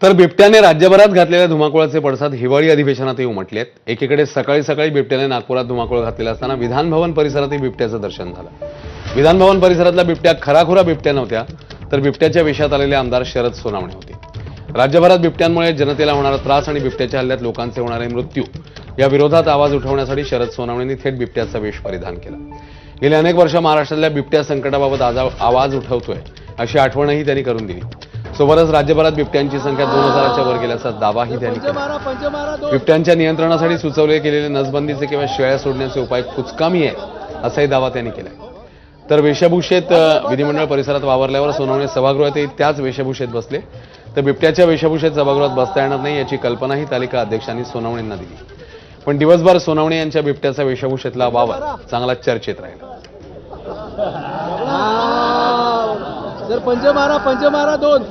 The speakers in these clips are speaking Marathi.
तर बिबट्याने राज्यभरात घातलेल्या धुमाकूळाचे पडसाद हिवाळी अधिवेशनातही उमटलेत। एकीकडे सकाळी सकाळी बिबट्याने नागपुरात धुमाकूळ घातलेला असताना विधान भवन परिसरातही बिबट्याचं दर्शन झालं। विधान भवन परिसरातला बिबट्या खराखुरा बिबट्या नव्हत्या, तर बिबट्याच्या वेशात आलेले आमदार शरद सोनावणे होते। राज्यभरात बिबट्यांमुळे जनतेला होणारा त्रास आणि बिबट्याच्या हल्ल्यात लोकांचे होणारे मृत्यू या विरोधात आवाज उठवण्यासाठी शरद सोनावणेंनी थेट बिबट्याचा वेश परिधान केला। गेल्या अनेक वर्ष महाराष्ट्रातल्या बिबट्या संकटाबाबत आवाज उठवतोय अशी आठवणही त्यांनी करून दिली। सोबतच राज्यभरात बिबट्यांची संख्या 2000च्या वर गेल्याचा दावाही त्यांनी केला। बिबट्यांच्या नियंत्रणासाठी सुचवले गेलेले नसबंदीचे किंवा शेळ्या सोडण्याचे उपाय कुचकामी आहे असाही दावा त्यांनी केला। तर वेशभूषेत विधिमंडळ परिसरात वावरल्यावर सोनवणे सभागृहातही त्याच वेशभूषेत बसले। तर बिबट्याच्या वेशभूषेत सभागृहात बसता येणार नाही याची कल्पनाही तालिका अध्यक्षांनी सोनवणेंना दिली। पण दिवसभर सोनवणे यांच्या बिबट्याचा वेशभूषेतला वावर चांगला चर्चेत राहिला। जर पंच मारा दोन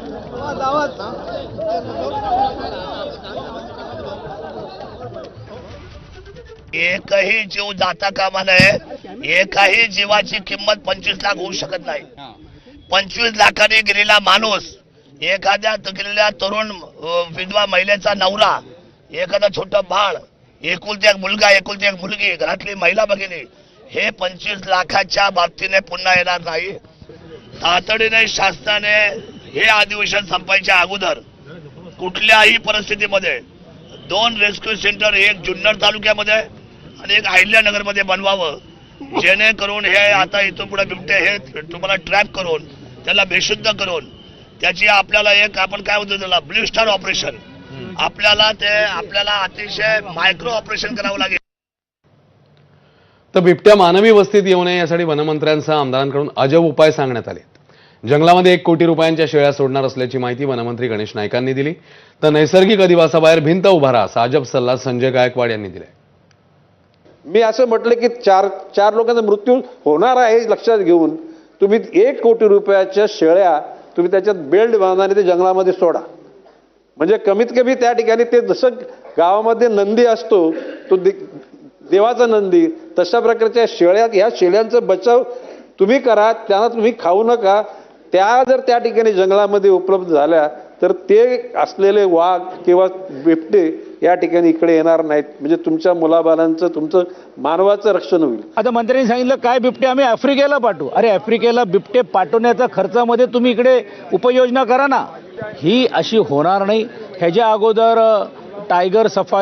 एकही जीव जाता कामा नये। एकाही जीवाची किंमत 25 लाख होऊ शकत नाही। 25 लाखांनी गेलेला माणूस, एखाद्या गेलेल्या तरुण विधवा महिलेचा नवरा, एखादा छोटा बाळ, एकुलती एक मुलगा, एकुलती एक मुलगी, घरातली महिला भगिनी, हे 25 लाखाच्या बाबतीने पुन्हा येणार नाही। तातडीने शासनाने हे अधिवेशन संपायच्या अगोदर कुठल्याही परिस्थितीमध्ये 2 रेस्क्यू सेंटर, एक जुन्नर तालुक्यामध्ये आणि एक अहिल्यानगर मध्ये बनवावं, जेणेकरून हे आता इथून पुढे बिबटे हे तुम्हाला ट्रॅप करून त्याला बेशुद्ध करून त्याची आपल्याला एक आपण काय म्हणतो त्याला ब्लू स्टार ऑपरेशन, आपल्याला अतिशय मायक्रो ऑपरेशन करावं लागेल। तर बिबट्या मानवी वस्तीत येऊ नये यासाठी वनमंत्र्यांसह आमदारांकडून अजब उपाय सांगण्यात आले। जंगलामध्ये 1 कोटी रुपयांच्या शेळ्या सोडणार असल्याची माहिती वनमंत्री गणेश नाईकांनी दिली। तर नैसर्गिक अधिवासाबाहेर भिंत उभारा असा अजब सल्ला संजय गायकवाड यांनी दिलाय। मी असं म्हटलं की चार लोकांचा मृत्यू होणार आहे लक्षात घेऊन तुम्ही 1 कोटी रुपयाच्या शेळ्या तुम्ही त्याच्यात बेल्ट बांधून ते जंगलामध्ये सोडा। म्हणजे कमीत कमी त्या ठिकाणी ते जसं गावामध्ये नंदी असतो तो देवाचा नंदी, तशा प्रकारच्या शेळ्या, ह्या शेळ्यांचा बचाव तुम्ही करा, त्यांना तुम्ही खाऊ नका। त्या जर त्या ठिकाणी जंगलामध्ये उपलब्ध झाल्या तर ते असलेले वाघ किंवा बिबटे या ठिकाणी इकडे येणार नाहीत। म्हणजे तुमच्या मुलाबाळांचं, तुमचं मानवाचं रक्षण होईल। आता मंत्र्यांनी सांगितलं काय बिबटे आम्ही आफ्रिकेला पाठवू। अरे आफ्रिकेला बिबटे पाठवण्याचा खर्चामध्ये तुम्ही इकडे उपाययोजना करा ना। ही अशी होणार नाही। ह्याच्या अगोदर टायगर सफारी